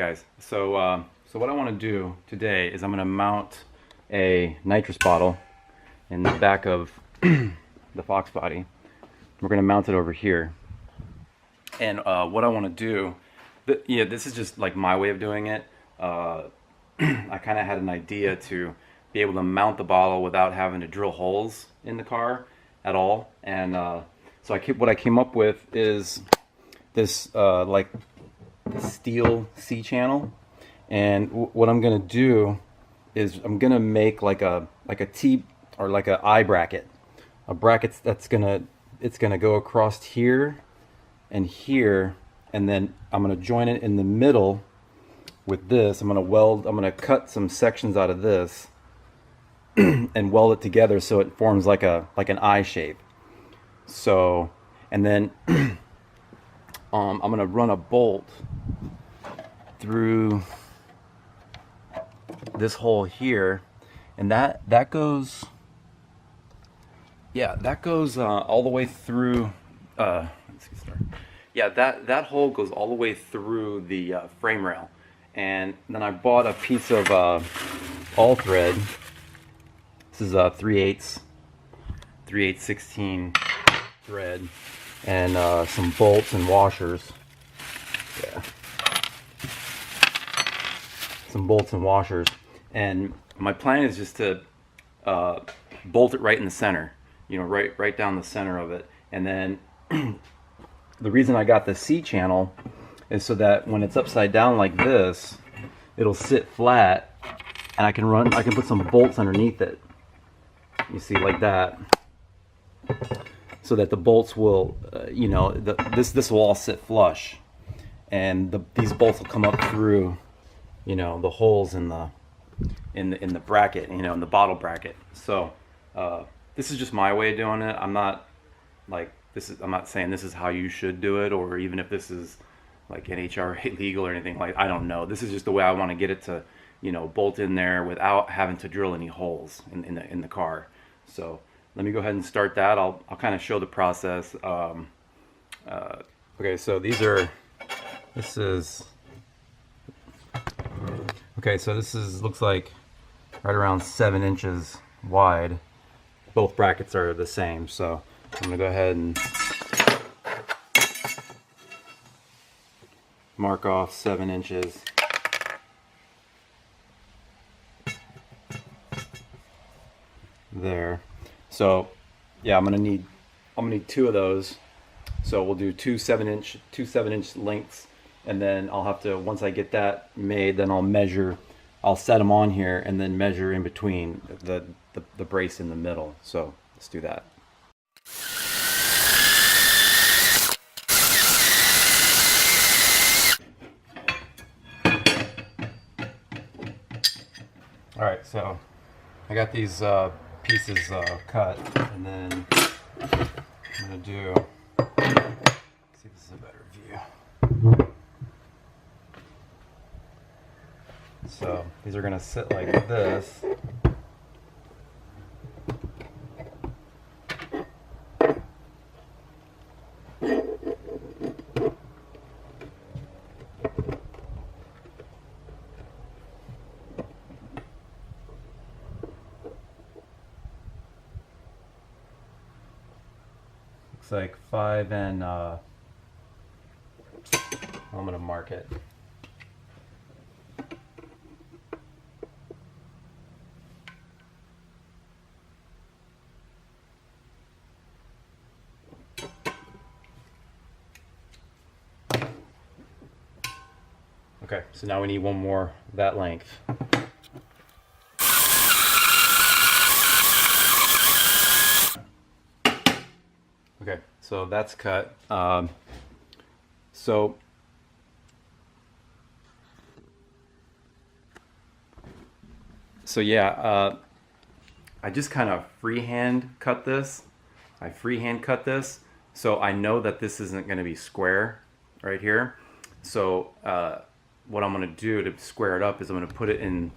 guys? So what I want to do today is I'm going to mount a nitrous bottle in the back of the Fox body. We're going to mount it over here. And what I want to do, yeah, this is just like my way of doing it. I kind of had an idea to be able to mount the bottle without having to drill holes in the car at all. And so what I came up with is this like steel C-channel. And what I'm gonna do is I'm gonna make like a T or like a I bracket, a bracket that's gonna go across here and here, and then I'm gonna join it in the middle with this. I'm gonna cut some sections out of this and weld it together so it forms like an I shape. So, and then I'm gonna run a bolt through this hole here, and that goes, yeah, that goes all the way through. Let's get started. Yeah, that hole goes all the way through the frame rail, and then I bought a piece of all thread. This is a 3/8 16 thread, and some bolts and washers. Yeah, some bolts and washers. And my plan is just to bolt it right in the center, you know, right down the center of it. And then the reason I got the C channel is so that when it's upside down like this, it'll sit flat, and I can put some bolts underneath it. You see, like that, so that the bolts will, you know, this will all sit flush, and these bolts will come up through, you know, the holes in the bracket, you know, in the bottle bracket. So this is just my way of doing it. I'm not saying this is how you should do it, or even if this is like NHRA legal or anything. Like, I don't know. This is just the way I want to get it to, you know, bolt in there without having to drill any holes in the car. So let me go ahead and start that. I'll kind of show the process. Okay, so this looks like right around 7 inches wide. Both brackets are the same, so I'm gonna go ahead and mark off 7 inches. There. So yeah, I'm gonna need 2 of those. So we'll do two 7-inch lengths, and then I'll have to, once I get that made, then I'll set them on here and then measure in between the brace in the middle. So let's do that. All right, so I got these pieces cut, and then I'm gonna do, see if this is a better view. So these are gonna sit like this. Looks like 5 and I'm gonna mark it. Okay, so now we need one more that length. Okay, so that's cut. So yeah, I just kind of freehand cut this. So I know that this isn't going to be square right here. So what I'm going to do to square it up is I'm going to put it in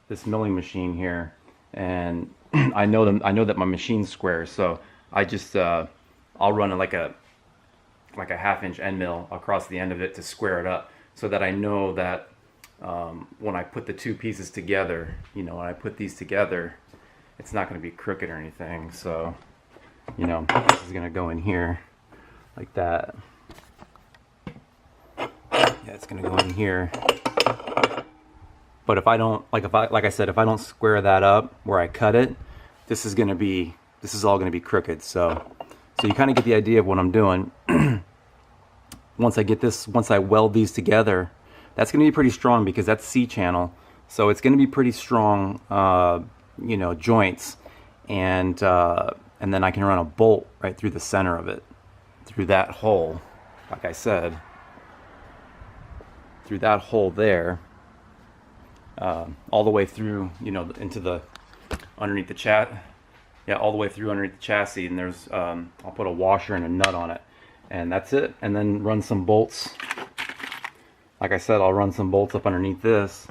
this milling machine here, and I know that my machine's square, so I just I'll run like a 1/2 inch end mill across the end of it to square it up, so that I know that when I put the two pieces together, you know, when I put these together, it's not going to be crooked or anything. So, you know, this is going to go in here like that. Yeah, it's going to go in here. But if I don't, like I said, if I don't square that up where I cut it, this is all going to be crooked. So you kind of get the idea of what I'm doing. Once I weld these together, that's going to be pretty strong because that's C-channel. So it's going to be pretty strong, you know, joints. And then I can run a bolt right through the center of it, through that hole, like I said, through that hole there, all the way through, you know, into the, underneath the all the way through underneath the chassis. And there's, I'll put a washer and a nut on it. And that's it. And then run some bolts. Like I said, I'll run some bolts up underneath this,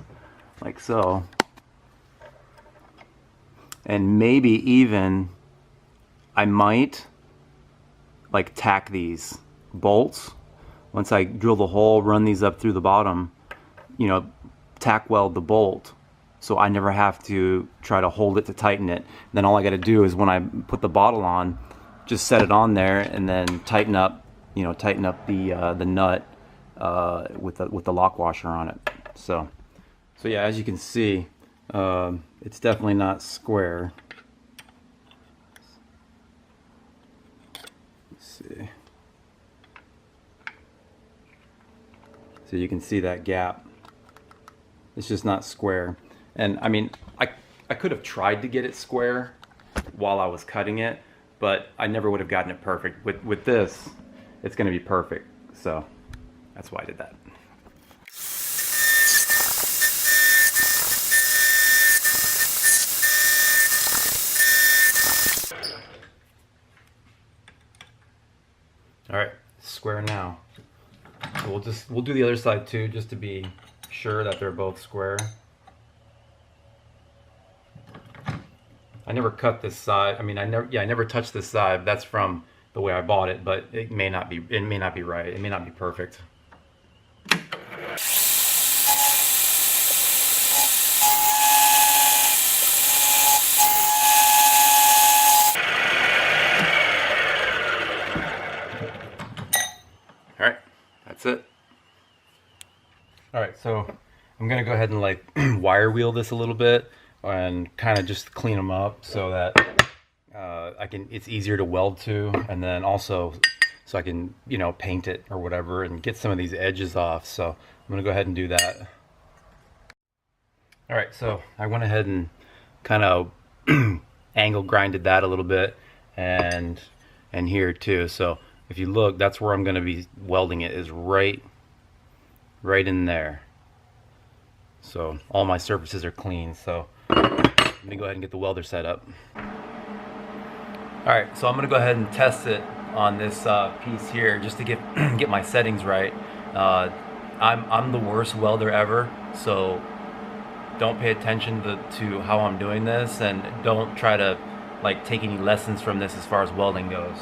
like so. And maybe even, I might like tack these bolts. Once I drill the hole, run these up through the bottom, you know, tack weld the bolt. So I never have to try to hold it to tighten it. Then all I got to do is when I put the bottle on, just set it on there and then tighten up, you know, tighten up the nut with the lock washer on it. So yeah, as you can see, it's definitely not square. Let's see. So you can see that gap. It's just not square. And I mean, I could have tried to get it square while I was cutting it, but I never would have gotten it perfect. With this, it's going to be perfect. So that's why I did that. All right, square now. So we'll do the other side too, just to be sure that they're both square. I never cut this side. I mean, I never touched this side. That's from the way I bought it, but it may not be right. It may not be perfect. All right, that's it. All right, so I'm gonna go ahead and like wire wheel this a little bit and kind of just clean them up so that it's easier to weld to, and then also so I can, you know, paint it or whatever and get some of these edges off. So I'm gonna go ahead and do that. All right, so I went ahead and kind of angle grinded that a little bit, and here too. So if you look, that's where I'm gonna be welding it, is right in there. So all my surfaces are clean. So let me go ahead and get the welder set up. All right, so I'm gonna go ahead and test it on this piece here just to get my settings right. I'm the worst welder ever, so don't pay attention to how I'm doing this, and don't try to like take any lessons from this as far as welding goes.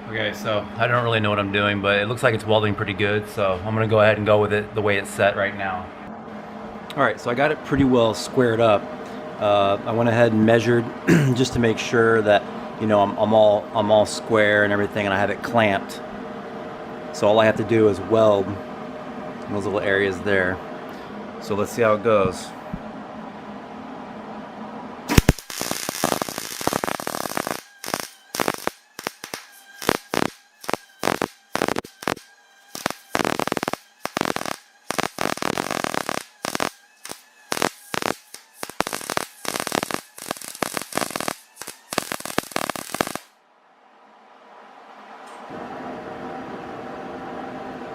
Okay, so I don't really know what I'm doing, but it looks like it's welding pretty good, so I'm gonna go ahead and go with it the way it's set right now. All right, so I got it pretty well squared up. I went ahead and measured just to make sure that, you know, I'm all square and everything, and I have it clamped. So all I have to do is weld those little areas there. So let's see how it goes.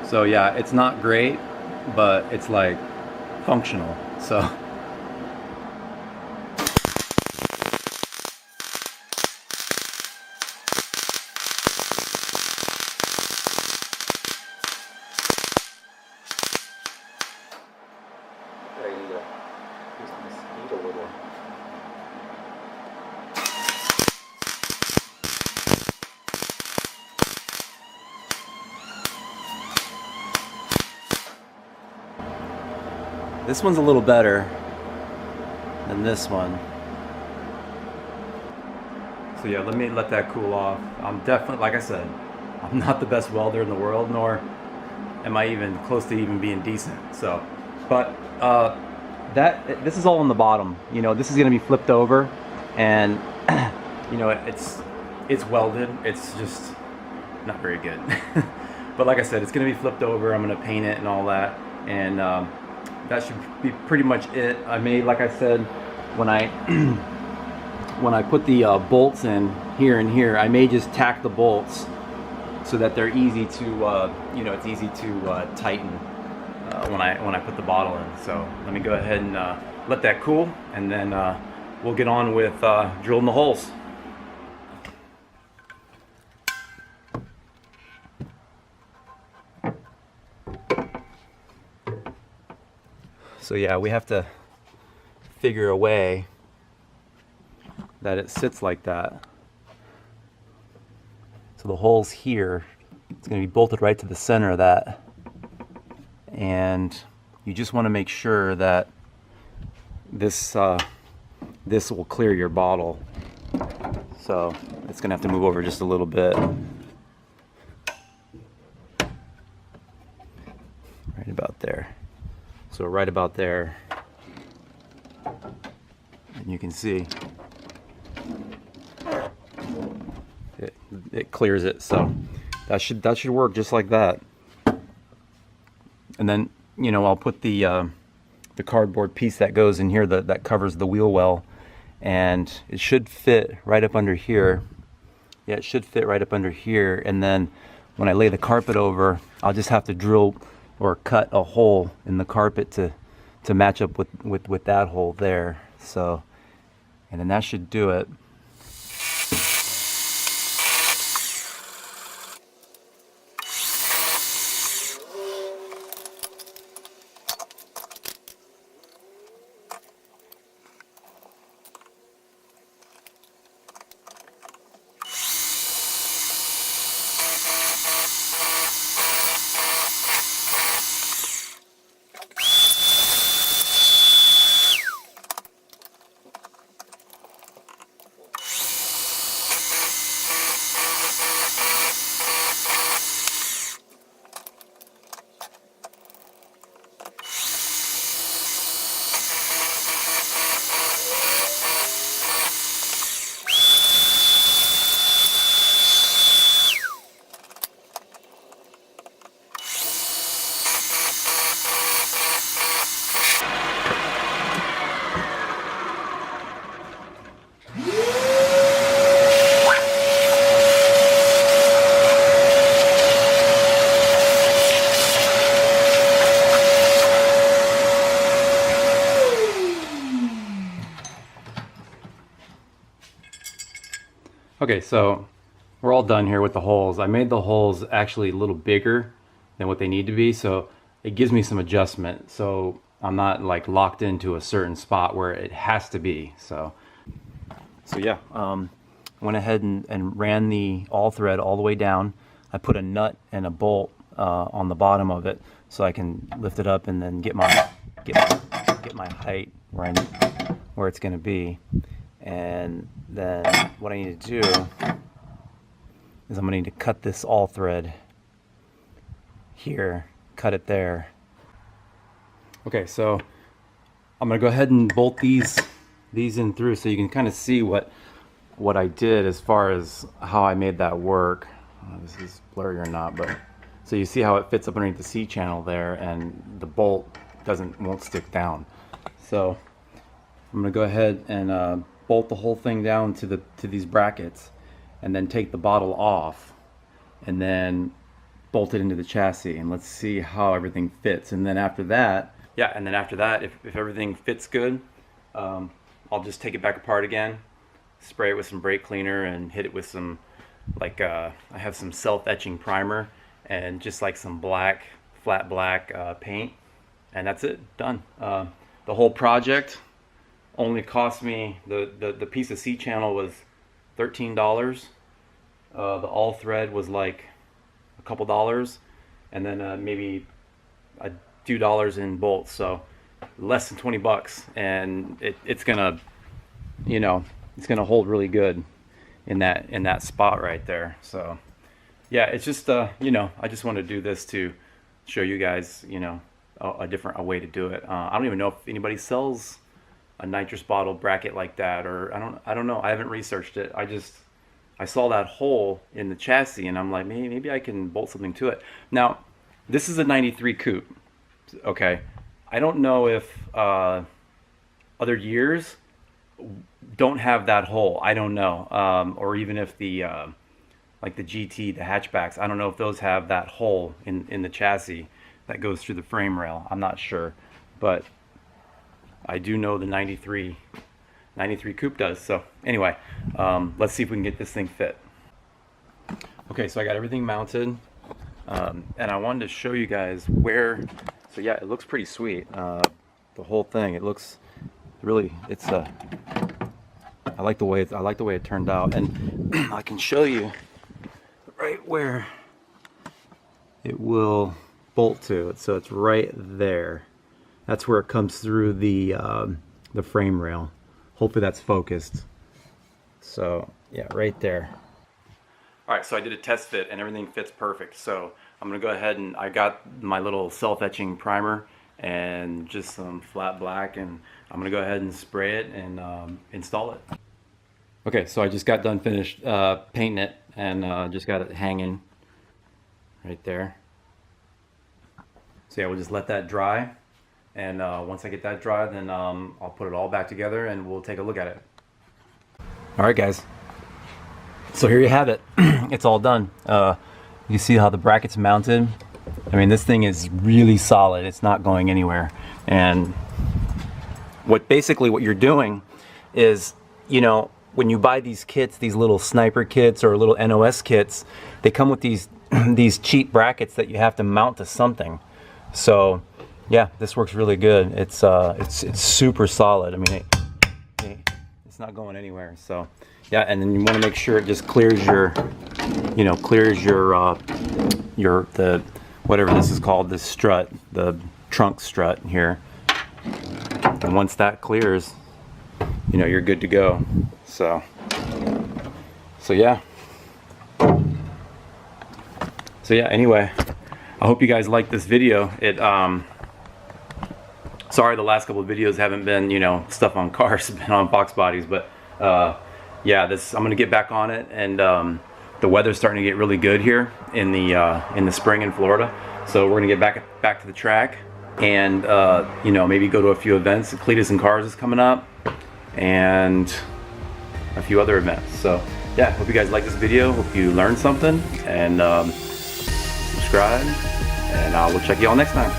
So yeah, it's not great, but it's like functional. So I need to use the speed a little. This one's a little better than this one. So yeah, let me let that cool off. I'm definitely, like I said, I'm not the best welder in the world, nor am I even close to even being decent. So, but this is all on the bottom. You know, this is gonna be flipped over, and you know, it's welded. It's just not very good. But like I said, it's gonna be flipped over. I'm gonna paint it and all that, and that should be pretty much it. I made, like I said, when I when I put the bolts in here and here, I may just tack the bolts so that they're easy to, you know, it's easy to tighten when I put the bottle in. So let me go ahead and let that cool, and then we'll get on with drilling the holes. So yeah, we have to figure a way that it sits like that. So the hole's here. It's going to be bolted right to the center of that. And you just want to make sure that this will clear your bottle. So it's going to have to move over just a little bit. Right about there. So right about there, and you can see it clears it. So that should work just like that. And then, you know, I'll put the cardboard piece that goes in here that covers the wheel well, and it should fit right up under here. Yeah, it should fit right up under here. And then when I lay the carpet over, I'll just have to drill or cut a hole in the carpet to match up with that hole there. So, and then that should do it. Okay, so we're all done here with the holes. I made the holes actually a little bigger than what they need to be, so it gives me some adjustment. So I'm not like locked into a certain spot where it has to be. So yeah, went ahead and ran the all thread all the way down. I put a nut and a bolt on the bottom of it so I can lift it up and then get my get my height where it's going to be. And then what I need to do is I'm going to need to cut this all thread here, cut it there. Okay, so I'm going to go ahead and bolt these in through so you can kind of see what I did as far as how I made that work. This is blurry or not, but so you see how it fits up underneath the C channel there, and the bolt won't stick down. So I'm gonna go ahead and bolt the whole thing down to these brackets, and then take the bottle off, and then bolt it into the chassis, and let's see how everything fits. And then after that, if everything fits good, I'll just take it back apart again, spray it with some brake cleaner, and hit it with some, like, I have some self-etching primer and just like some flat black paint, and that's it, done. The whole project only cost me, the piece of C channel was $13. The all thread was like a couple dollars, and then maybe a few dollars in bolts, so less than 20 bucks, and it's gonna, you know, it's gonna hold really good in that spot right there. So yeah, it's just you know, I just want to do this to show you guys, you know, a way to do it. I don't even know if anybody sells a nitrous bottle bracket like that, or I don't know. I haven't researched it. I saw that hole in the chassis, and I'm like, maybe I can bolt something to it. Now, this is a 93 coupe. Okay, I don't know if other years don't have that hole. I don't know, or even if the like the GT, the hatchbacks, I don't know if those have that hole in the chassis that goes through the frame rail. I'm not sure, but I do know the 93 coupe does. So anyway, let's see if we can get this thing fit. Okay, so I got everything mounted, and I wanted to show you guys where. So yeah, it looks pretty sweet. The whole thing, it looks really, it's I like the way it turned out, and I can show you right where it will bolt to. So it's right there. That's where it comes through the frame rail. Hopefully that's focused. So yeah, right there. All right, so I did a test fit and everything fits perfect. So I'm gonna go ahead, and I got my little self-etching primer and just some flat black, and I'm gonna go ahead and spray it and install it. Okay, so I just got done finished painting it, and just got it hanging right there. So yeah, we'll just let that dry, and once I get that dry, then I'll put it all back together and we'll take a look at it. All right, guys. So here you have it. It's all done. You see how the bracket's mounted? I mean, this thing is really solid. It's not going anywhere. And basically what you're doing is, you know, when you buy these kits, these little sniper kits or little NOS kits, they come with these these cheap brackets that you have to mount to something. So yeah, this works really good. It's super solid. I mean, it's not going anywhere. So yeah, and then you want to make sure it just clears your, you know, the whatever this is called, this strut, the trunk strut here. And once that clears, you know, you're good to go. So yeah. So yeah, anyway, I hope you guys like this video. Sorry the last couple of videos haven't been, you know, stuff on cars, been on box bodies, but yeah, I'm gonna get back on it, and the weather's starting to get really good here in the spring in Florida. So we're gonna get back to the track, and you know, maybe go to a few events. Cletus and Cars is coming up, and a few other events. So yeah, hope you guys like this video. Hope you learned something, and subscribe, and we'll check you all next time.